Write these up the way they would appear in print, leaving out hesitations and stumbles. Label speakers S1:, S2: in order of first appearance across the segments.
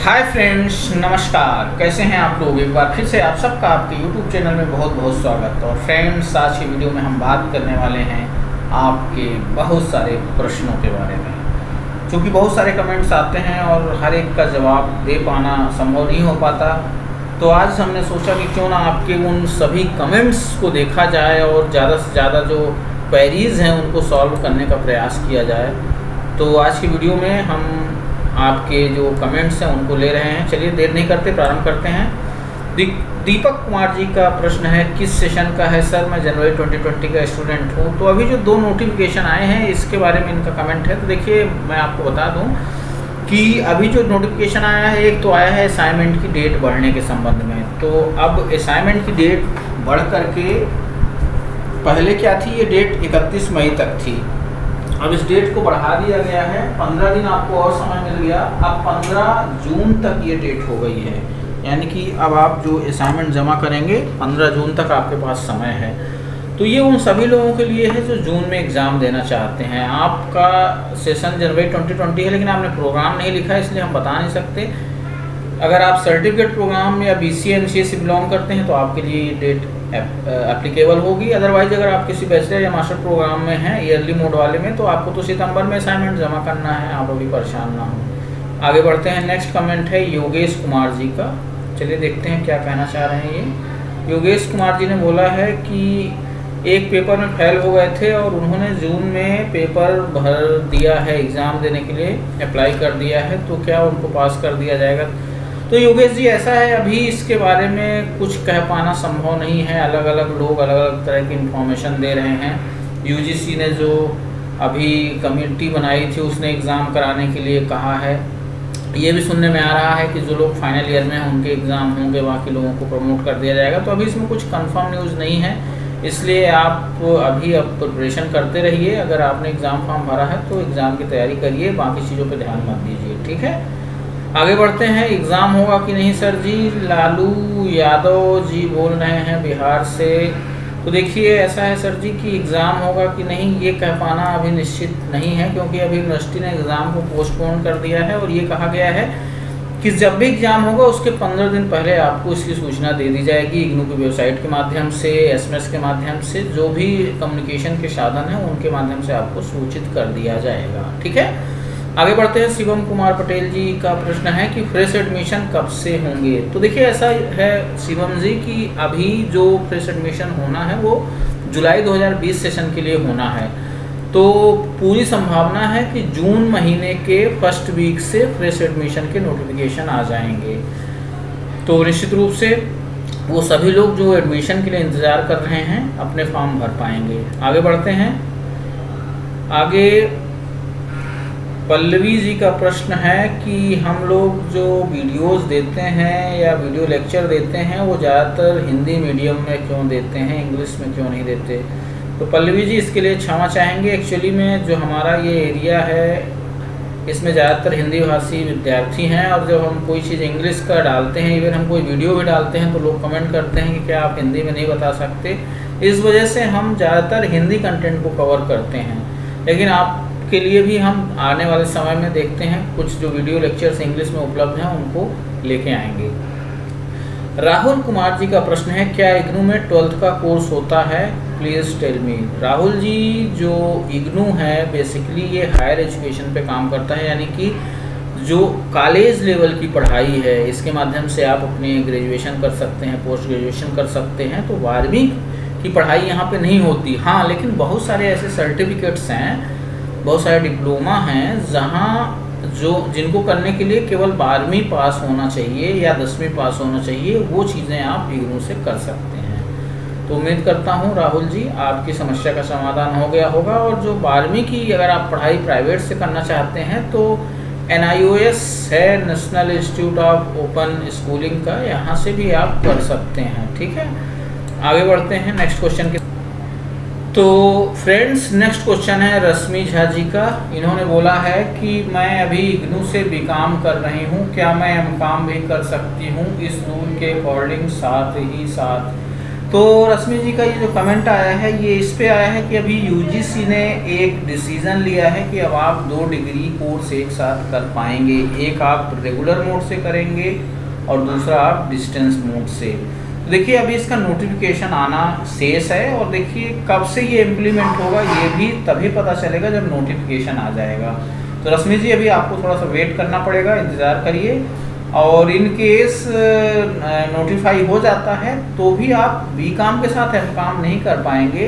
S1: Hi friends, नमस्कार। कैसे हैं आप लोग। एक बार फिर से आप सबका आपके YouTube चैनल में बहुत बहुत स्वागत। और फ्रेंड्स, आज की वीडियो में हम बात करने वाले हैं आपके बहुत सारे प्रश्नों के बारे में, क्योंकि बहुत सारे कमेंट्स आते हैं और हर एक का जवाब दे पाना संभव नहीं हो पाता। तो आज हमने सोचा कि क्यों ना आपके उन सभी कमेंट्स को देखा जाए और ज़्यादा से ज़्यादा जो क्वेरीज़ हैं उनको सॉल्व करने का प्रयास किया जाए। तो आज की वीडियो में हम आपके जो कमेंट्स हैं उनको ले रहे हैं। चलिए देर नहीं करते, प्रारंभ करते हैं। दीपक कुमार जी का प्रश्न है, किस सेशन का है सर? मैं जनवरी 2020 का स्टूडेंट हूँ। तो अभी जो 2 नोटिफिकेशन आए हैं इसके बारे में इनका कमेंट है। तो देखिए, मैं आपको बता दूँ कि अभी जो नोटिफिकेशन आया है, एक तो आया है असाइनमेंट की डेट बढ़ने के संबंध में। तो अब असाइनमेंट की डेट बढ़ करके पहले क्या थी, ये डेट 31 मई तक थी। अब इस डेट को बढ़ा दिया गया है, 15 दिन आपको और समय मिल गया। अब 15 जून तक ये डेट हो गई है, यानी कि अब आप जो असाइनमेंट जमा करेंगे 15 जून तक आपके पास समय है। तो ये उन सभी लोगों के लिए है जो जून में एग्ज़ाम देना चाहते हैं। आपका सेशन जनवरी 2020 है, लेकिन आपने प्रोग्राम नहीं लिखा है, इसलिए हम बता नहीं सकते। अगर आप सर्टिफिकेट प्रोग्राम या BCA MCA से बिलोंग करते हैं तो आपके लिए ये डेट एप्लीकेबल होगी। अदरवाइज अगर आप किसी बैचलर या मास्टर प्रोग्राम में हैं ईयरली मोड वाले में, तो आपको तो सितंबर में असाइनमेंट जमा करना है। आप अभी परेशान ना हो। आगे बढ़ते हैं। नेक्स्ट कमेंट है योगेश कुमार जी का। चलिए देखते हैं क्या कहना चाह रहे हैं ये। योगेश कुमार जी ने बोला है कि एक पेपर में फेल हो गए थे और उन्होंने जून में पेपर भर दिया है, एग्ज़ाम देने के लिए अप्लाई कर दिया है, तो क्या उनको पास कर दिया जाएगा? तो योगेश जी, ऐसा है, अभी इसके बारे में कुछ कह पाना संभव नहीं है। अलग अलग लोग अलग अलग तरह की इन्फॉर्मेशन दे रहे हैं। UGC ने जो अभी कमेटी बनाई थी उसने एग्ज़ाम कराने के लिए कहा है। ये भी सुनने में आ रहा है कि जो लोग फाइनल ईयर में हैं उनके एग्ज़ाम होंगे, बाकी लोगों को प्रमोट कर दिया जाएगा। तो अभी इसमें कुछ कंफर्म न्यूज़ नहीं है, इसलिए आप अभी प्रिपरेशन करते रहिए। अगर आपने एग्ज़ाम फॉर्म भरा है तो एग्ज़ाम की तैयारी करिए, बाकी चीज़ों पर ध्यान मत दीजिए, ठीक है। आगे बढ़ते हैं। एग्ज़ाम होगा कि नहीं सर जी? लालू यादव जी बोल रहे हैं बिहार से। तो देखिए, ऐसा है सर जी कि एग्ज़ाम होगा कि नहीं ये कह पाना अभी निश्चित नहीं है, क्योंकि अभी यूनिवर्सिटी ने एग्ज़ाम को पोस्टपोन कर दिया है। और ये कहा गया है कि जब भी एग्ज़ाम होगा उसके 15 दिन पहले आपको इसकी सूचना दे दी जाएगी। इग्नू की वेबसाइट के माध्यम से, SMS के माध्यम से, जो भी कम्युनिकेशन के साधन हैं उनके माध्यम से आपको सूचित कर दिया जाएगा, ठीक है। आगे बढ़ते हैं। शिवम कुमार पटेल जी का प्रश्न है कि फ्रेश एडमिशन कब से होंगे? तो देखिए, ऐसा है शिवम जी कि अभी जो फ्रेश एडमिशन होना है वो जुलाई 2020 सेशन के लिए होना है। तो पूरी संभावना है कि जून महीने के फर्स्ट वीक से फ्रेश एडमिशन के नोटिफिकेशन आ जाएंगे। तो निश्चित रूप से वो सभी लोग जो एडमिशन के लिए इंतज़ार कर रहे हैं अपने फॉर्म भर पाएंगे। आगे बढ़ते हैं। आगे पल्लवी जी का प्रश्न है कि हम लोग जो वीडियोस देते हैं या वीडियो लेक्चर देते हैं वो ज़्यादातर हिंदी मीडियम में क्यों देते हैं, इंग्लिश में क्यों नहीं देते? तो पल्लवी जी, इसके लिए क्षमा चाहेंगे। एक्चुअली में जो हमारा ये एरिया है इसमें ज़्यादातर हिंदी भाषी विद्यार्थी हैं, और जब हम कोई चीज़ इंग्लिश का डालते हैं, इवन हम कोई वीडियो भी डालते हैं, तो लोग कमेंट करते हैं कि क्या आप हिंदी में नहीं बता सकते। इस वजह से हम ज़्यादातर हिंदी कंटेंट को कवर करते हैं, लेकिन आप के लिए भी हम आने वाले समय में देखते हैं कुछ जो वीडियो लेक्चर्स इंग्लिश में उपलब्ध हैं उनको लेके आएंगे। राहुल कुमार जी का प्रश्न है, क्या इग्नू में 12th का कोर्स होता है? Please tell me. Rahul ji, जो इग्नू है बेसिकली ये हायर एजुकेशन पे काम करता है, यानी कि जो कॉलेज लेवल की पढ़ाई है इसके माध्यम से आप अपने ग्रेजुएशन कर सकते हैं, पोस्ट ग्रेजुएशन कर सकते हैं। तो 12वीं की पढ़ाई यहाँ पे नहीं होती। हाँ, लेकिन बहुत सारे ऐसे सर्टिफिकेट्स हैं, बहुत सारे डिप्लोमा हैं जहाँ जिनको करने के लिए केवल 12वीं पास होना चाहिए या 10वीं पास होना चाहिए। वो चीज़ें आप इग्नू से कर सकते हैं। तो उम्मीद करता हूँ राहुल जी आपकी समस्या का समाधान हो गया होगा। और जो 12वीं की अगर आप पढ़ाई प्राइवेट से करना चाहते हैं तो NIOS है, national institute of open schooling का, यहाँ से भी आप कर सकते हैं, ठीक है। आगे बढ़ते हैं नेक्स्ट क्वेश्चन के। तो फ्रेंड्स, नेक्स्ट क्वेश्चन है रश्मि झा जी का। इन्होंने बोला है कि मैं अभी इग्नू से BCom कर रही हूँ, क्या मैं MCom भी कर सकती हूँ इस रूल के अकॉर्डिंग? साथ ही साथ तो रश्मि जी का ये जो कमेंट आया है ये इस पे आया है कि अभी यूजीसी ने एक डिसीज़न लिया है कि अब आप 2 डिग्री कोर्स एक साथ कर पाएंगे। एक आप रेगुलर मोड से करेंगे और दूसरा आप डिस्टेंस मोड से। तो देखिए अभी इसका नोटिफिकेशन आना शेष है और देखिए कब से ये इम्प्लीमेंट होगा ये भी तभी पता चलेगा जब नोटिफिकेशन आ जाएगा। तो रश्मि जी अभी आपको थोड़ा सा वेट करना पड़ेगा, इंतज़ार करिए। और इन केस नोटिफाई हो जाता है तो भी आप बीकॉम के साथ एमकॉम नहीं कर पाएंगे।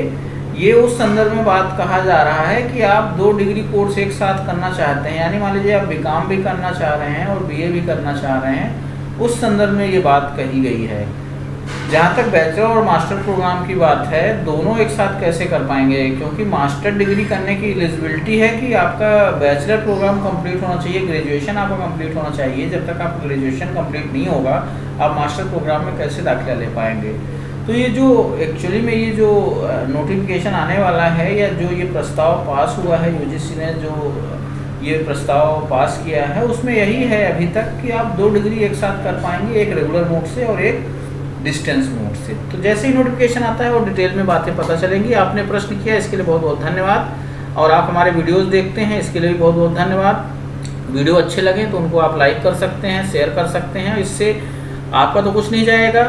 S1: ये उस संदर्भ में बात कहा जा रहा है कि आप 2 डिग्री कोर्स एक साथ करना चाहते हैं, यानी मान लीजिए आप बीकॉम भी करना चाह रहे हैं और बीए भी करना चाह रहे हैं, उस संदर्भ में ये बात कही गई है। जहाँ तक बैचलर और मास्टर प्रोग्राम की बात है, दोनों एक साथ कैसे कर पाएंगे, क्योंकि मास्टर डिग्री करने की एलिजिबिलिटी है कि आपका बैचलर प्रोग्राम कंप्लीट होना चाहिए, ग्रेजुएशन आपका कंप्लीट होना चाहिए। जब तक आपका ग्रेजुएशन कंप्लीट नहीं होगा आप मास्टर प्रोग्राम में कैसे दाखिला ले पाएंगे। तो ये जो एक्चुअली में ये जो नोटिफिकेशन आने वाला है या जो ये प्रस्ताव पास हुआ है, यूजीसी ने जो ये प्रस्ताव पास किया है उसमें यही है अभी तक कि आप 2 डिग्री एक साथ कर पाएंगे, एक रेगुलर मोड से और एक डिस्टेंस मोड से। तो जैसे ही नोटिफिकेशन आता है और डिटेल में बातें पता चलेंगी। आपने प्रश्न किया इसके लिए बहुत बहुत धन्यवाद और आप हमारे वीडियोस देखते हैं इसके लिए भी बहुत बहुत धन्यवाद। वीडियो अच्छे लगे तो उनको आप लाइक कर सकते हैं, शेयर कर सकते हैं। इससे आपका तो कुछ नहीं जाएगा,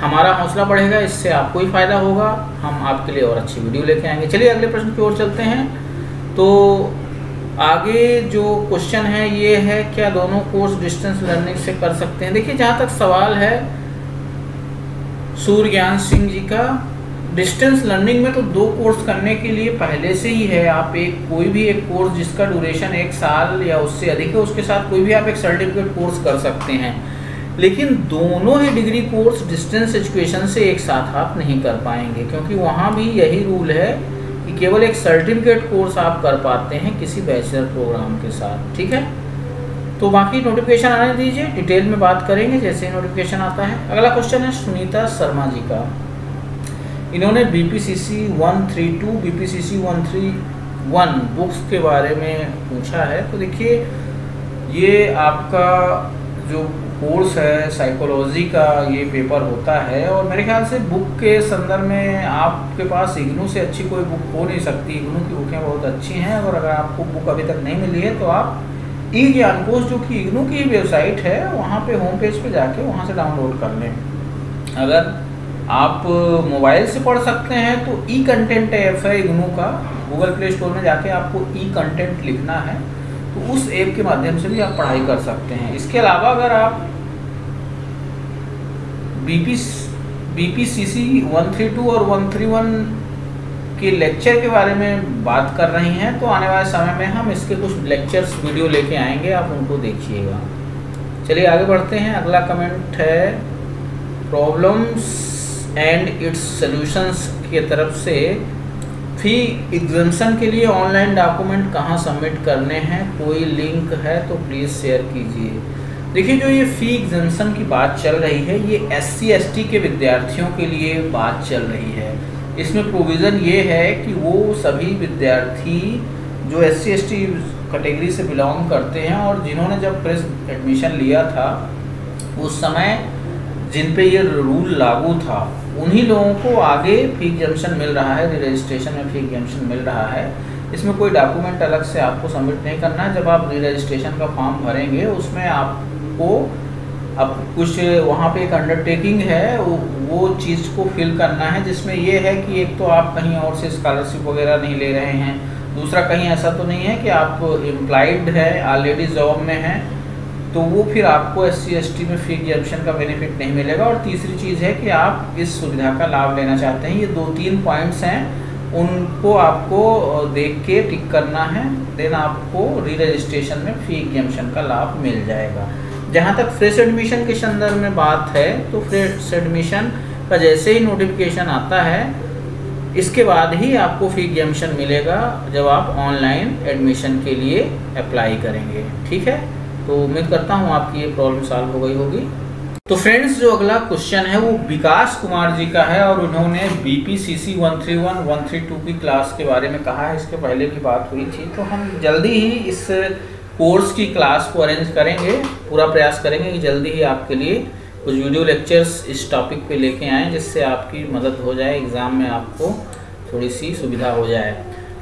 S1: हमारा हौसला बढ़ेगा, इससे आपको ही फ़ायदा होगा, हम आपके लिए और अच्छी वीडियो लेके आएंगे। चलिए अगले प्रश्न की ओर चलते हैं। तो आगे जो क्वेश्चन है ये है, क्या दोनों कोर्स डिस्टेंस लर्निंग से कर सकते हैं। देखिए जहाँ तक सवाल है सूर्यज्ञान सिंह जी का, डिस्टेंस लर्निंग में तो 2 कोर्स करने के लिए पहले से ही है। आप कोई भी एक कोर्स जिसका ड्यूरेशन 1 साल या उससे अधिक है उसके साथ कोई भी आप एक सर्टिफिकेट कोर्स कर सकते हैं, लेकिन दोनों ही डिग्री कोर्स डिस्टेंस एजुकेशन से एक साथ आप नहीं कर पाएंगे, क्योंकि वहाँ भी यही रूल है कि केवल एक सर्टिफिकेट कोर्स आप कर पाते हैं किसी बैचलर प्रोग्राम के साथ। ठीक है, तो बाकी नोटिफिकेशन आने दीजिए, डिटेल में बात करेंगे जैसे ही नोटिफिकेशन आता है। अगला क्वेश्चन है सुनीता शर्मा जी का। इन्होंने BPCC 132 BPCC 131 बुक्स के बारे में पूछा है। तो देखिए ये आपका जो कोर्स है साइकोलॉजी का ये पेपर होता है और मेरे ख्याल से बुक के संदर्भ में आपके पास इग्नू से अच्छी कोई बुक हो नहीं सकती। इग्नू की बुकें बहुत अच्छी हैं और अगर आपको बुक अभी तक नहीं मिली है तो आप ई-ज्ञानकोश जो कि इग्नू की वेबसाइट है वहाँ पे होम पेज पे जाके वहाँ से डाउनलोड कर लें। अगर आप मोबाइल से पढ़ सकते हैं तो ई कंटेंट ऐप है इग्नू का, गूगल प्ले स्टोर में जाके आपको ई कंटेंट लिखना है तो उस ऐप के माध्यम से भी आप पढ़ाई कर सकते हैं। इसके अलावा अगर आप BPCC 132 और 131 के लेक्चर के बारे में बात कर रही हैं तो आने वाले समय में हम इसके कुछ लेक्चर्स वीडियो लेके आएंगे, आप उनको देखिएगा। चलिए आगे बढ़ते हैं। अगला कमेंट है प्रॉब्लम्स एंड इट्स सॉल्यूशंस की तरफ से, फी एग्जाम्शन के लिए ऑनलाइन डॉक्यूमेंट कहाँ सबमिट करने हैं, कोई लिंक है तो प्लीज़ शेयर कीजिए। देखिए जो ये फ़ी एग्जाम्शन की बात चल रही है ये SC/ST के विद्यार्थियों के लिए बात चल रही है। इसमें प्रोविज़न ये है कि वो सभी विद्यार्थी जो SC/ST कैटेगरी से बिलोंग करते हैं और जिन्होंने जब प्रेस एडमिशन लिया था उस समय जिन पे ये रूल लागू था उन्हीं लोगों को आगे फ़ी एग्जाम्शन मिल रहा है, रजिस्ट्रेशन में फ़ी एग्जाम्शन मिल रहा है। इसमें कोई डॉक्यूमेंट अलग से आपको सबमिट नहीं करना है। जब आप रजिस्ट्रेशन का फॉर्म भरेंगे उसमें आपको अब कुछ वहाँ पे एक अंडरटेकिंग है वो चीज़ को फिल करना है, जिसमें ये है कि एक तो आप कहीं और से स्कॉलरशिप वगैरह नहीं ले रहे हैं, दूसरा कहीं ऐसा तो नहीं है कि आप एम्प्लॉयड है ऑलरेडी जॉब में हैं तो वो फिर आपको SC/ST में फ़ी एग्जाम्शन का बेनिफिट नहीं मिलेगा। और तीसरी चीज़ है कि आप इस सुविधा का लाभ लेना चाहते हैं। ये 2-3 पॉइंट्स हैं, उनको आपको देख के टिक करना है, देन आपको री रजिस्ट्रेशन में फ़ी एग्जाम्शन का लाभ मिल जाएगा। जहाँ तक फ्रेश एडमिशन के संदर्भ में बात है तो फ्रेश एडमिशन का जैसे ही नोटिफिकेशन आता है इसके बाद ही आपको फ़ी एग्जाम्शन मिलेगा जब आप ऑनलाइन एडमिशन के लिए अप्लाई करेंगे। ठीक है, तो उम्मीद करता हूँ आपकी ये प्रॉब्लम सॉल्व हो गई होगी। तो फ्रेंड्स जो अगला क्वेश्चन है वो विकास कुमार जी का है और उन्होंने BPCC 131 132 की क्लास के बारे में कहा है। इसके पहले भी बात हुई थी तो हम जल्दी ही इस कोर्स की क्लास को अरेंज करेंगे, पूरा प्रयास करेंगे कि जल्दी ही आपके लिए कुछ वीडियो लेक्चर्स इस टॉपिक पे लेके आए जिससे आपकी मदद हो जाए, एग्ज़ाम में आपको थोड़ी सी सुविधा हो जाए।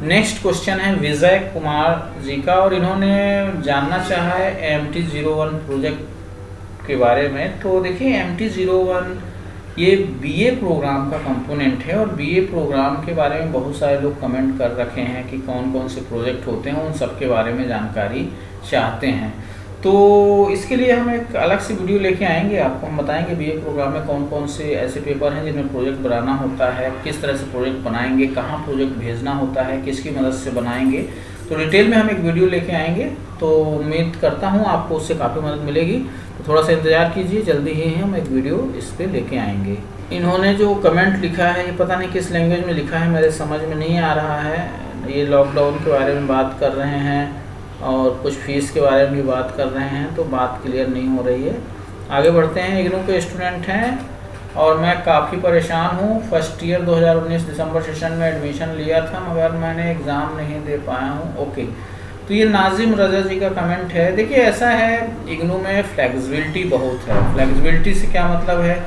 S1: नेक्स्ट क्वेश्चन है विजय कुमार जी का, और इन्होंने जानना चाहा है MT01 प्रोजेक्ट के बारे में। तो देखिए MT01 ये BA प्रोग्राम का कंपोनेंट है, और BA प्रोग्राम के बारे में बहुत सारे लोग कमेंट कर रखे हैं कि कौन कौन से प्रोजेक्ट होते हैं, उन सब के बारे में जानकारी चाहते हैं। तो इसके लिए हम एक अलग से वीडियो लेके आएंगे, आपको हम बताएंगे BA प्रोग्राम में कौन कौन से ऐसे पेपर हैं जिनमें प्रोजेक्ट बनाना होता है, किस तरह से प्रोजेक्ट बनाएंगे, कहाँ प्रोजेक्ट भेजना होता है, किसकी मदद से बनाएंगे। तो डिटेल में हम एक वीडियो लेके आएंगे, तो उम्मीद करता हूँ आपको उससे काफ़ी मदद मिलेगी। तो थोड़ा सा इंतज़ार कीजिए, जल्दी ही हम एक वीडियो इस पर लेके आएंगे। इन्होंने जो कमेंट लिखा है ये पता नहीं किस लैंग्वेज में लिखा है, मेरे समझ में नहीं आ रहा है। ये लॉकडाउन के बारे में बात कर रहे हैं और कुछ फीस के बारे में भी बात कर रहे हैं, तो बात क्लियर नहीं हो रही है। आगे बढ़ते हैं। इग्नू के स्टूडेंट हैं और मैं काफ़ी परेशान हूँ। फर्स्ट ईयर 2019 दिसंबर सेशन में एडमिशन लिया था, मगर मैंने एग्ज़ाम नहीं दे पाया हूँ। ओके, तो ये नाजिम रजा जी का कमेंट है। देखिए ऐसा है, इग्नू में फ्लेक्सिबिलिटी बहुत है। फ्लेक्सिबिलिटी से क्या मतलब है,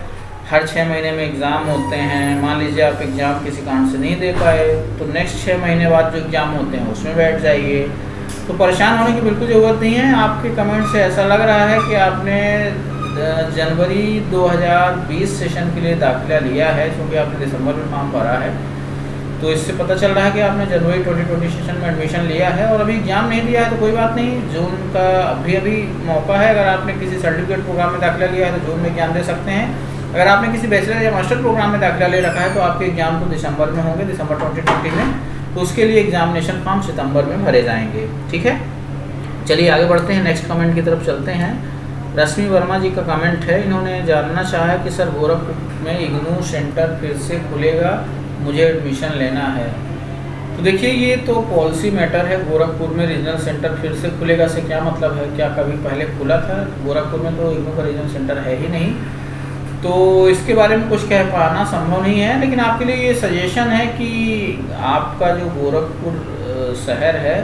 S1: हर 6 महीने में एग्ज़ाम होते हैं। मान लीजिए आप एग्ज़ाम किसी कारण से नहीं दे पाए, तो नेक्स्ट 6 महीने बाद जो एग्ज़ाम होते हैं उसमें बैठ जाइए। तो परेशान होने की बिल्कुल ज़रूरत नहीं है। आपके कमेंट से ऐसा लग रहा है कि आपने जनवरी 2020 सेशन के लिए दाखिला लिया है, क्योंकि आपने दिसंबर में फॉर्म भरा है। तो इससे पता चल रहा है कि आपने जनवरी 2020 सेशन में एडमिशन लिया है और अभी एग्ज़ाम नहीं दिया है। तो कोई बात नहीं, जून का अभी मौका है। अगर आपने किसी सर्टिफिकेट प्रोग्राम में दाखिला लिया है तो जून में एग्जाम दे सकते हैं। अगर आपने किसी बैचलर या मास्टर प्रोग्राम में दाखिला ले रखा है तो आपके एग्ज़ाम तो दिसंबर में होंगे, दिसंबर 2020 में। तो उसके लिए एग्जामिनेशन फॉर्म सितंबर में भरे जाएंगे। ठीक है, चलिए आगे बढ़ते हैं, नेक्स्ट कमेंट की तरफ चलते हैं। रश्मि वर्मा जी का कमेंट है। इन्होंने जानना चाहा है कि सर गोरखपुर में इग्नू सेंटर फिर से खुलेगा, मुझे एडमिशन लेना है। तो देखिए ये तो पॉलिसी मैटर है। गोरखपुर में रीजनल सेंटर फिर से खुलेगा से क्या मतलब है, क्या कभी पहले खुला था? गोरखपुर में तो इग्नू का रीजनल सेंटर है ही नहीं, तो इसके बारे में कुछ कह पाना संभव नहीं है। लेकिन आपके लिए ये सजेशन है कि आपका जो गोरखपुर शहर है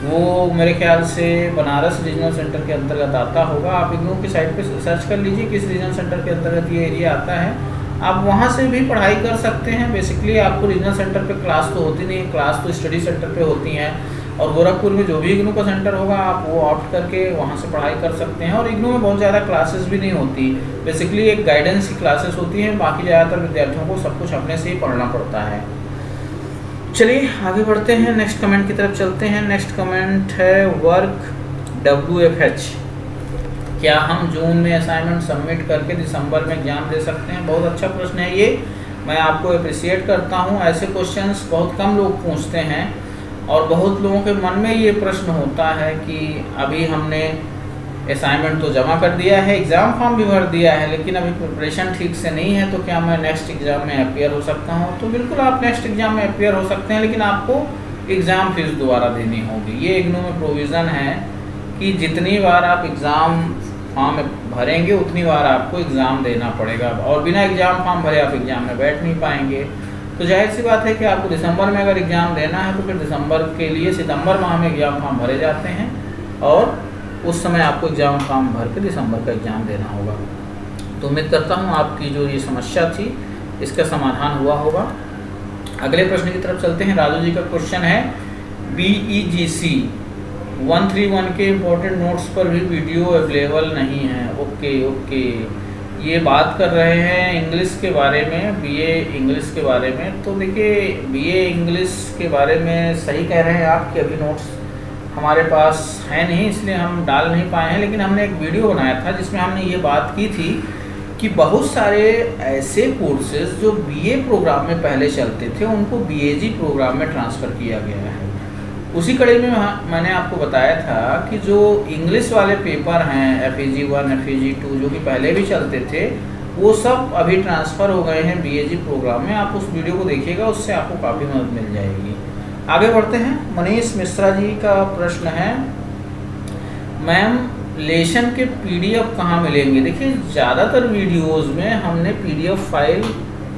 S1: वो मेरे ख्याल से बनारस रीजनल सेंटर के अंतर्गत आता होगा। आप इग्नू की साइट पे सर्च कर लीजिए किस रीजनल सेंटर के अंतर्गत ये एरिया आता है, आप वहाँ से भी पढ़ाई कर सकते हैं। बेसिकली आपको रीजनल सेंटर पे क्लास तो होती नहीं, क्लास तो स्टडी सेंटर पे होती हैं। और गोरखपुर में जो भी इग्नू का सेंटर होगा आप वो ऑप्ट करके वहाँ से पढ़ाई कर सकते हैं। और इग्नू में बहुत ज़्यादा क्लासेस भी नहीं होती, बेसिकली एक गाइडेंस की क्लासेस होती हैं। बाकी ज़्यादातर विद्यार्थियों को सब कुछ अपने से ही पढ़ना पड़ता है। चलिए आगे बढ़ते हैं, नेक्स्ट कमेंट की तरफ चलते हैं। नेक्स्ट कमेंट है वर्क WFH, क्या हम जून में असाइनमेंट सबमिट करके दिसंबर में एग्जाम दे सकते हैं? बहुत अच्छा प्रश्न है ये, मैं आपको अप्रिशिएट करता हूँ। ऐसे क्वेश्चंस बहुत कम लोग पूछते हैं और बहुत लोगों के मन में ये प्रश्न होता है कि अभी हमने असाइनमेंट तो जमा कर दिया है, एग्ज़ाम फॉर्म भी भर दिया है, लेकिन अभी प्रिपरेशन ठीक से नहीं है, तो क्या मैं नेक्स्ट एग्ज़ाम में अपीयर हो सकता हूँ? तो बिल्कुल आप नेक्स्ट एग्ज़ाम में अपीयर हो सकते हैं, लेकिन आपको एग्ज़ाम फीस दोबारा देनी होगी। ये इग्नू में प्रोविज़न है कि जितनी बार आप एग्ज़ाम फॉर्म भरेंगे उतनी बार आपको एग्ज़ाम देना पड़ेगा, और बिना एग्ज़ाम फॉर्म भरे आप एग्ज़ाम में बैठ नहीं पाएंगे। तो जाहिर सी बात है कि आपको दिसंबर में अगर एग्ज़ाम देना है तो फिर दिसंबर के लिए सितंबर माह में एग्ज़ाम फॉर्म भरे जाते हैं, और उस समय आपको एग्ज़ाम फॉर्म भर के दिसंबर का एग्ज़ाम देना होगा। तो उम्मीद करता हूँ आपकी जो ये समस्या थी इसका समाधान हुआ होगा। अगले प्रश्न की तरफ चलते हैं। राजू जी का क्वेश्चन है BEGC 131 के इम्पोर्टेंट नोट्स पर भी वीडियो अवेलेबल नहीं है। ओके, ये बात कर रहे हैं इंग्लिश के बारे में, BA इंग्लिश के बारे में। तो देखिए BA इंग्लिश के बारे में सही कह रहे हैं आप कि अभी नोट्स हमारे पास है नहीं, इसलिए हम डाल नहीं पाए हैं। लेकिन हमने एक वीडियो बनाया था जिसमें हमने ये बात की थी कि बहुत सारे ऐसे कोर्सेज जो BA प्रोग्राम में पहले चलते थे उनको BAG प्रोग्राम में ट्रांसफ़र किया गया है। उसी कड़ी में मैंने आपको बताया था कि जो इंग्लिश वाले पेपर हैं FAG1, FAG2 जो कि पहले भी चलते थे, वो सब अभी ट्रांसफ़र हो गए हैं BAG प्रोग्राम में। आप उस वीडियो को देखिएगा, उससे आपको काफ़ी मदद मिल जाएगी। आगे बढ़ते हैं। मनीष मिश्रा जी का प्रश्न है, मैम लेशन के PDF कहाँ मिलेंगे? देखिए ज़्यादातर वीडियोस में हमने PDF फाइल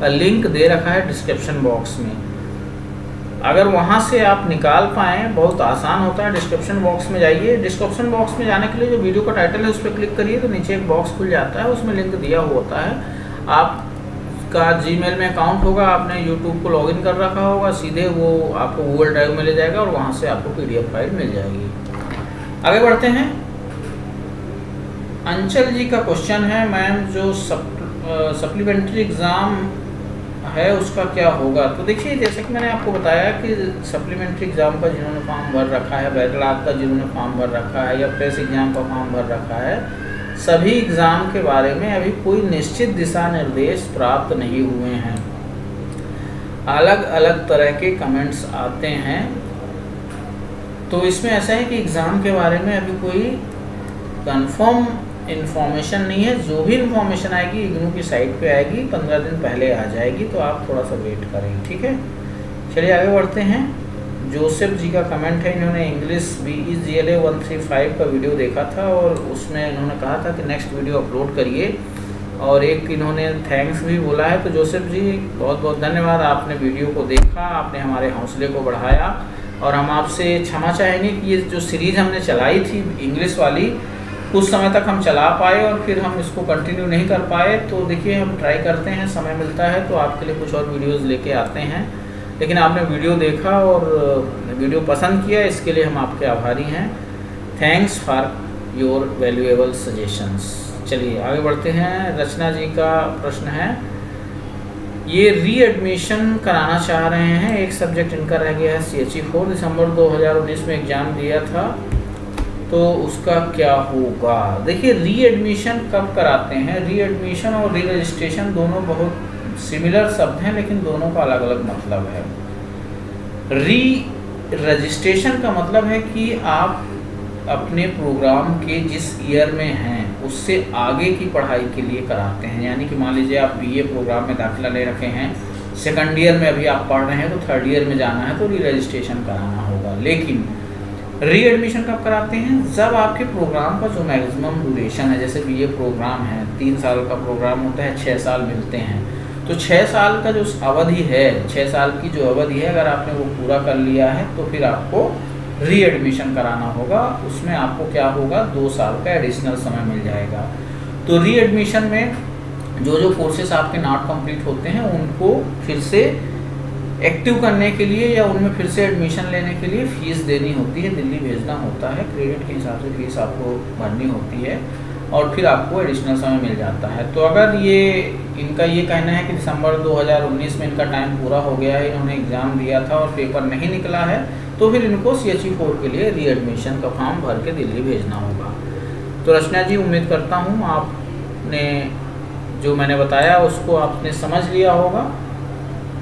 S1: का लिंक दे रखा है डिस्क्रिप्शन बॉक्स में। अगर वहाँ से आप निकाल पाएँ, बहुत आसान होता है। डिस्क्रिप्शन बॉक्स में जाइए, डिस्क्रिप्शन बॉक्स में जाने के लिए जो वीडियो का टाइटल है उस पर क्लिक करिए तो नीचे एक बॉक्स खुल जाता है, उसमें लिंक दिया हुआ होता है। आपका जीमेल में अकाउंट होगा, आपने यूट्यूब को लॉगिन कर रखा होगा, सीधे वो आपको गूगल ड्राइव में ले जाएगा और वहाँ से आपको PDF फाइल मिल जाएगी। आगे बढ़ते हैं। अंचल जी का क्वेश्चन है, मैम जो सप्लीमेंट्री एग्ज़ाम है उसका क्या होगा? तो देखिए, जैसे कि मैंने आपको बताया कि सप्लीमेंट्री एग्ज़ाम का जिन्होंने फॉर्म भर रखा है, बैकलॉग का जिन्होंने फॉर्म भर रखा है या प्रेस एग्ज़ाम का फॉर्म भर रखा है, सभी एग्ज़ाम के बारे में अभी कोई निश्चित दिशा निर्देश प्राप्त नहीं हुए हैं। अलग अलग तरह के कमेंट्स आते हैं, तो इसमें ऐसा है कि एग्ज़ाम के बारे में अभी कोई कंफर्म इन्फॉर्मेशन नहीं है। जो भी इन्फॉर्मेशन आएगी इग्नू की साइट पे आएगी, 15 दिन पहले आ जाएगी, तो आप थोड़ा सा वेट करें, ठीक है। चलिए आगे बढ़ते हैं। जोसेफ जी का कमेंट है, इन्होंने इंग्लिश BE GLA 135 का वीडियो देखा था और उसमें इन्होंने कहा था कि नेक्स्ट वीडियो अपलोड करिए, और एक इन्होंने थैंक्स भी बोला है। तो जोसेफ जी बहुत बहुत धन्यवाद, आपने वीडियो को देखा, आपने हमारे हौसले को बढ़ाया, और हम आपसे क्षमा चाहेंगे कि ये जो सीरीज़ हमने चलाई थी इंग्लिश वाली, कुछ समय तक हम चला पाए और फिर हम इसको कंटिन्यू नहीं कर पाए। तो देखिए, हम ट्राई करते हैं, समय मिलता है तो आपके लिए कुछ और वीडियोस लेके आते हैं। लेकिन आपने वीडियो देखा और वीडियो पसंद किया, इसके लिए हम आपके आभारी हैं। Thanks for your valuable suggestions. चलिए आगे बढ़ते हैं। रचना जी का प्रश्न है, ये रीएडमिशन कराना चाह रहे हैं, एक सब्जेक्ट इनका रह गया है CHE 4, दिसंबर 2019 में एग्ज़ाम दिया था, तो उसका क्या होगा? देखिए, रीएडमिशन कब कराते हैं? रीएडमिशन और री रजिस्ट्रेशन दोनों बहुत सिमिलर शब्द हैं, लेकिन दोनों का अलग अलग मतलब है। री रजिस्ट्रेशन का मतलब है कि आप अपने प्रोग्राम के जिस ईयर में हैं उससे आगे की पढ़ाई के लिए कराते हैं। यानी कि मान लीजिए आप BA प्रोग्राम में दाखिला ले रखे हैं, सेकंड ईयर में अभी आप पढ़ रहे हैं, तो थर्ड ईयर में जाना है तो री रजिस्ट्रेशन कराना होगा। लेकिन रीएडमिशन कब कराते हैं? जब आपके प्रोग्राम का जो मैक्सिमम ड्यूरेशन है, जैसे BA प्रोग्राम है 3 साल का प्रोग्राम होता है, 6 साल मिलते हैं, तो 6 साल का जो अवधि है, 6 साल की जो अवधि है, अगर आपने वो पूरा कर लिया है तो फिर आपको रीएडमिशन कराना होगा। उसमें आपको क्या होगा, 2 साल का एडिशनल समय मिल जाएगा। तो रीएडमिशन में जो जो कोर्सेस आपके नॉट कंप्लीट होते हैं उनको फिर से एक्टिव करने के लिए या उनमें फिर से एडमिशन लेने के लिए फ़ीस देनी होती है, दिल्ली भेजना होता है, क्रेडिट के हिसाब से फ़ीस आपको भरनी होती है, और फिर आपको एडिशनल समय मिल जाता है। तो अगर ये इनका ये कहना है कि दिसंबर 2019 में इनका टाइम पूरा हो गया है, इन्होंने एग्ज़ाम दिया था और पेपर नहीं निकला है, तो फिर इनको CHE 4 के लिए रीएडमिशन का फॉर्म भर के दिल्ली भेजना होगा। तो रचना जी, उम्मीद करता हूँ आपने जो मैंने बताया उसको आपने समझ लिया होगा।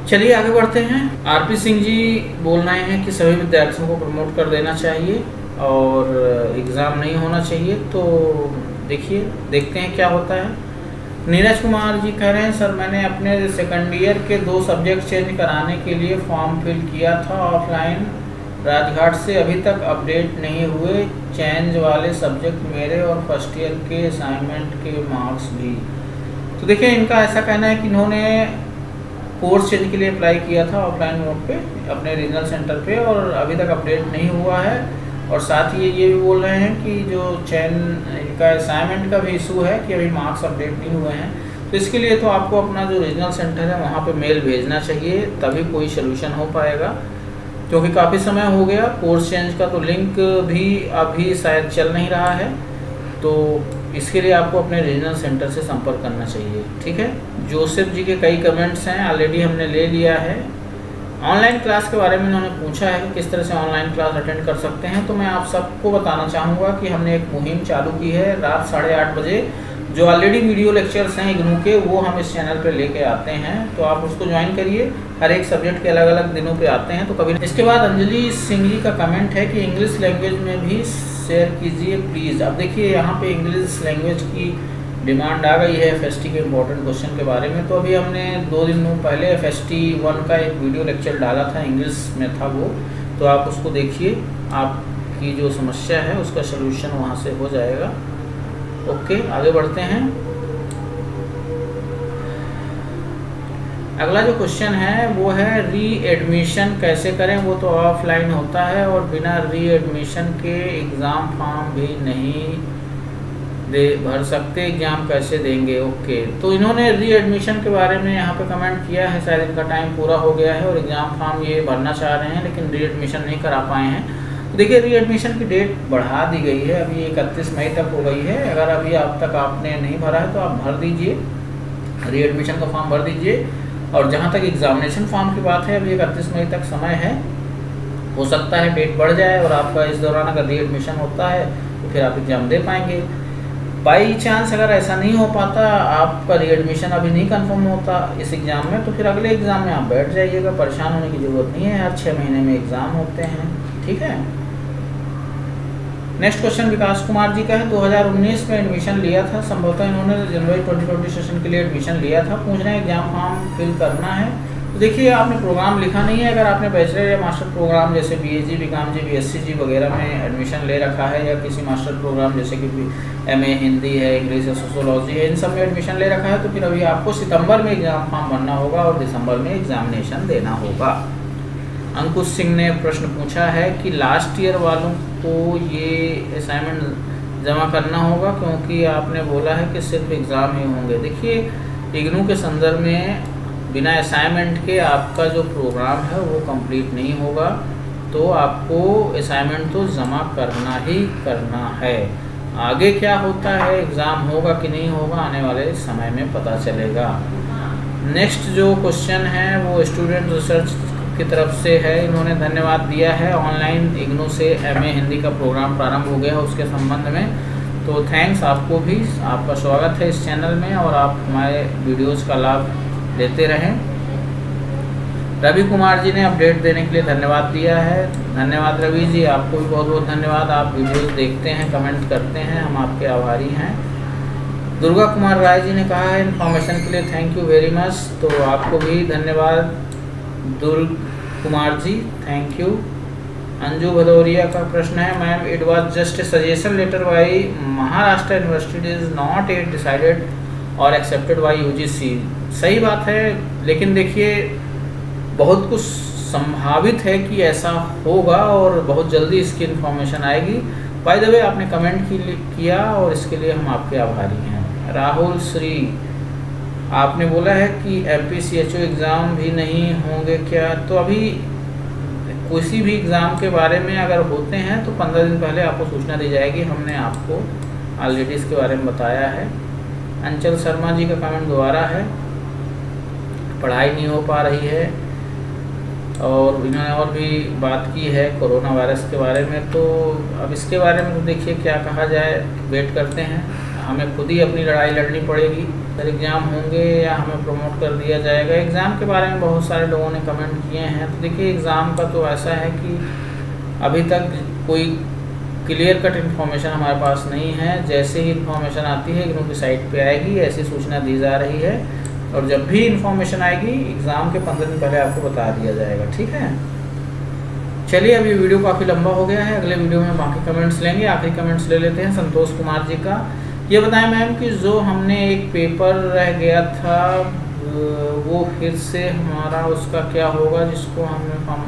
S1: चलिए आगे बढ़ते हैं। RP सिंह जी बोल रहे हैं कि सभी विद्यार्थियों को प्रमोट कर देना चाहिए और एग्ज़ाम नहीं होना चाहिए। तो देखिए, देखते हैं क्या होता है। नीरज कुमार जी कह रहे हैं, सर मैंने अपने सेकंड ईयर के 2 सब्जेक्ट चेंज कराने के लिए फॉर्म फिल किया था ऑफलाइन राजघाट से, अभी तक अपडेट नहीं हुए चेंज वाले सब्जेक्ट मेरे और फर्स्ट ईयर के असाइनमेंट के मार्क्स भी। तो देखिए, इनका ऐसा कहना है कि इन्होंने कोर्स चेंज के लिए अप्लाई किया था ऑफलाइन मोड पे अपने रीजनल सेंटर पे और अभी तक अपडेट नहीं हुआ है, और साथ ही ये भी बोल रहे हैं कि जो चेन इनका असाइनमेंट का भी इशू है कि अभी मार्क्स अपडेट नहीं हुए हैं। तो इसके लिए तो आपको अपना जो रीजनल सेंटर है वहाँ पे मेल भेजना चाहिए, तभी कोई सोल्यूशन हो पाएगा, क्योंकि काफ़ी समय हो गया। कोर्स चेंज का तो लिंक भी अभी शायद चल नहीं रहा है, तो इसके लिए आपको अपने रीजनल सेंटर से संपर्क करना चाहिए, ठीक है। जोसेफ जी के कई कमेंट्स हैं, ऑलरेडी हमने ले लिया है। ऑनलाइन क्लास के बारे में उन्होंने पूछा है कि किस तरह से ऑनलाइन क्लास अटेंड कर सकते हैं। तो मैं आप सबको बताना चाहूँगा कि हमने एक मुहिम चालू की है रात 8:30 बजे। जो ऑलरेडी वीडियो लेक्चर्स हैं इग्नू के, वो हम इस चैनल पे लेके आते हैं, तो आप उसको ज्वाइन करिए। हर एक सब्जेक्ट के अलग अलग दिनों पे आते हैं, तो कभी। इसके बाद अंजलि सिंह जी का कमेंट है कि इंग्लिश लैंग्वेज में भी शेयर कीजिए प्लीज़। अब देखिए, यहाँ पे इंग्लिश लैंग्वेज की डिमांड आ गई है FST के इम्पोर्टेंट क्वेश्चन के बारे में। तो अभी हमने 2 दिन पहले FST 1 का एक वीडियो लेक्चर डाला था, इंग्लिश में था वो, तो आप उसको देखिए, आपकी जो समस्या है उसका सलूशन वहाँ से हो जाएगा। ओके, आगे बढ़ते हैं। अगला जो क्वेश्चन है वो है री एडमिशन कैसे करें, वो तो ऑफलाइन होता है और बिना री एडमिशन के एग्ज़ाम फॉर्म भी नहीं भर सकते, एग्ज़ाम कैसे देंगे। ओके, तो इन्होंने री एडमिशन के बारे में यहाँ पे कमेंट किया है, शायद इनका टाइम पूरा हो गया है और एग्ज़ाम फॉर्म ये भरना चाह रहे हैं लेकिन री एडमिशन नहीं करा पाए हैं। तो देखिए री एडमिशन की डेट बढ़ा दी गई है, अभी 31 मई तक हो गई है। अगर अभी अब तक आपने नहीं भरा है तो आप भर दीजिए, री एडमिशन का फॉर्म भर दीजिए। और जहाँ तक एग्ज़ामिनेशन फॉर्म की बात है, अभी 31 मई तक समय है, हो सकता है डेट बढ़ जाए और आपका इस दौरान अगर री एडमिशन होता है तो फिर आप एग्ज़ाम दे पाएंगे। बाई चांस अगर ऐसा नहीं हो पाता, आपका री एडमिशन अभी नहीं कंफर्म होता इस एग्ज़ाम में, तो फिर अगले एग्ज़ाम में आप बैठ जाइएगा, परेशान होने की ज़रूरत नहीं है, हर 6 महीने में एग्ज़ाम होते हैं। ठीक है। नेक्स्ट क्वेश्चन विकास कुमार जी का है। 2019 में एडमिशन लिया था, संभवतः इन्होंने जनवरी 2020 सेशन के लिए एडमिशन लिया था, पूछ रहे हैं एग्जाम फॉर्म फिल करना है। तो देखिए आपने प्रोग्राम लिखा नहीं है, अगर आपने बैचलर या मास्टर प्रोग्राम जैसे BAG, BCom, BSc वगैरह में एडमिशन ले रखा है या किसी मास्टर प्रोग्राम जैसे कि MA हिंदी है, इंग्लिश है, सोशोलॉजी है, इन सब में एडमिशन ले रखा है तो फिर अभी आपको सितंबर में एग्ज़ाम फॉर्म भरना होगा और दिसंबर में एग्जामिनेशन देना होगा। अंकुश सिंह ने प्रश्न पूछा है कि लास्ट ईयर वालों को ये असाइनमेंट जमा करना होगा क्योंकि आपने बोला है कि सिर्फ एग्ज़ाम ही होंगे। देखिए इग्नू के संदर्भ में बिना असाइनमेंट के आपका जो प्रोग्राम है वो कंप्लीट नहीं होगा, तो आपको असाइनमेंट तो जमा करना ही करना है। आगे क्या होता है, एग्ज़ाम होगा कि नहीं होगा, आने वाले समय में पता चलेगा। नेक्स्ट जो क्वेश्चन है वो स्टूडेंट रिसर्च की तरफ से है, इन्होंने धन्यवाद दिया है। ऑनलाइन इग्नू से MA हिंदी का प्रोग्राम प्रारंभ हो गया है उसके संबंध में, तो थैंक्स आपको भी, आपका स्वागत है इस चैनल में और आप हमारे वीडियोस का लाभ लेते रहें। रवि कुमार जी ने अपडेट देने के लिए धन्यवाद दिया है, धन्यवाद रवि जी, आपको भी बहुत बहुत धन्यवाद। आप वीडियोस देखते हैं, कमेंट करते हैं, हम आपके आभारी हैं। दुर्गा कुमार राय जी ने कहा है इन्फॉर्मेशन के लिए थैंक यू वेरी मच, तो आपको भी धन्यवाद दुर्ग कुमार जी, थैंक यू। अंजू भदौरिया का प्रश्न है, ma'am it was just a suggestion letter by Maharashtra university is not at decided और एक्सेप्टेड बाई UGC। सही बात है, लेकिन देखिए बहुत कुछ संभावित है कि ऐसा होगा और बहुत जल्दी इसकी इन्फॉर्मेशन आएगी। बाय द वे आपने कमेंट किया और इसके लिए हम आपके आभारी हैं। राहुल श्री, आपने बोला है कि MPCHO एग्ज़ाम भी नहीं होंगे क्या, तो अभी किसी भी एग्ज़ाम के बारे में अगर होते हैं तो 15 दिन पहले आपको सूचना दी जाएगी, हमने आपको ऑलरेडी इसके बारे में बताया है। अंचल शर्मा जी का कमेंट दोबारा है, पढ़ाई नहीं हो पा रही है और इन्होंने और भी बात की है कोरोना वायरस के बारे में, तो अब इसके बारे में तो देखिए क्या कहा जाए, वेट करते हैं, हमें खुद ही अपनी लड़ाई लड़नी पड़ेगी। फिर एग्ज़ाम होंगे या हमें प्रमोट कर दिया जाएगा। एग्ज़ाम के बारे में बहुत सारे लोगों ने कमेंट किए हैं, तो देखिए एग्ज़ाम का तो ऐसा है कि अभी तक कोई क्लियर कट इन्फॉर्मेशन हमारे पास नहीं है। जैसे ही इन्फॉर्मेशन आती है इग्नू की साइट पे आएगी, ऐसी सूचना दी जा रही है और जब भी इन्फॉर्मेशन आएगी एग्ज़ाम के 15 दिन पहले आपको बता दिया जाएगा। ठीक है, चलिए अब ये वीडियो काफ़ी लंबा हो गया है, अगले वीडियो में बाकी कमेंट्स लेंगे। आखिरी कमेंट्स ले लेते हैं संतोष कुमार जी का। ये बताएं मैम कि जो हमने एक पेपर रह गया था वो फिर से हमारा उसका क्या होगा जिसको हम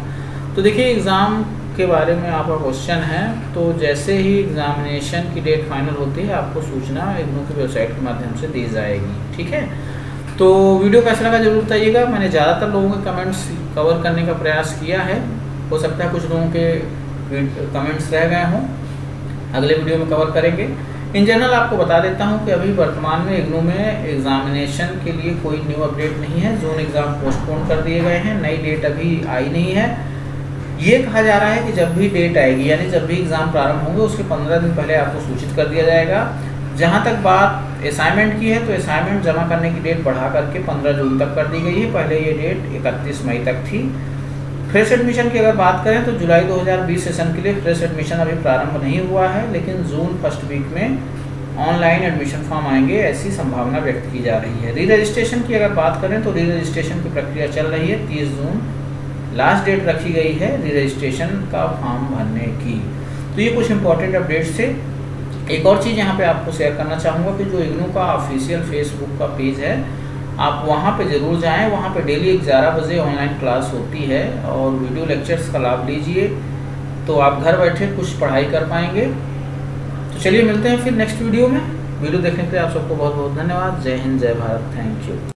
S1: तो देखिए एग्ज़ाम के बारे में आपका क्वेश्चन है, तो जैसे ही एग्ज़ामिनेशन की डेट फाइनल होती है आपको सूचना इग्नू की वेबसाइट के माध्यम से दी जाएगी। ठीक है, तो वीडियो कैसा लगा जरूर बताइएगा। मैंने ज़्यादातर लोगों के कमेंट्स कवर करने का प्रयास किया है, हो सकता है कुछ लोगों के कमेंट्स रह गए हों, अगले वीडियो में कवर करेंगे। इन जनरल आपको बता देता हूं कि अभी वर्तमान में इग्नू में एग्जामिनेशन के लिए कोई न्यू अपडेट नहीं है। जून एग्ज़ाम पोस्टपोन कर दिए गए हैं, नई डेट अभी आई नहीं है। ये कहा जा रहा है कि जब भी डेट आएगी यानी जब भी एग्ज़ाम प्रारंभ होंगे उसके 15 दिन पहले आपको सूचित कर दिया जाएगा। जहाँ तक बात असाइनमेंट की है तो असाइनमेंट जमा करने की डेट बढ़ा करके 15 जून तक कर दी गई है, पहले ये डेट 31 मई तक थी। फ्रेश एडमिशन की अगर बात करें तो जुलाई 2020 सेशन के लिए फ्रेश एडमिशन अभी प्रारंभ नहीं हुआ है, लेकिन जून फर्स्ट वीक में ऑनलाइन एडमिशन फॉर्म आएंगे ऐसी संभावना व्यक्त की जा रही है। री रजिस्ट्रेशन की अगर बात करें तो री रजिस्ट्रेशन की प्रक्रिया चल रही है, 30 जून लास्ट डेट रखी गई है री रजिस्ट्रेशन का फॉर्म भरने की। तो ये कुछ इंपॉर्टेंट अपडेट्स थे। एक और चीज़ यहाँ पे आपको शेयर करना चाहूँगा कि जो इग्नू का ऑफिशियल फेसबुक का पेज है आप वहाँ पे ज़रूर जाएं। वहाँ पे डेली 11 बजे ऑनलाइन क्लास होती है और वीडियो लेक्चर्स का लाभ लीजिए, तो आप घर बैठे कुछ पढ़ाई कर पाएंगे। तो चलिए मिलते हैं फिर नेक्स्ट वीडियो में। वीडियो देखने के लिए आप सबको बहुत बहुत धन्यवाद। जय हिंद, जय भारत, थैंक यू।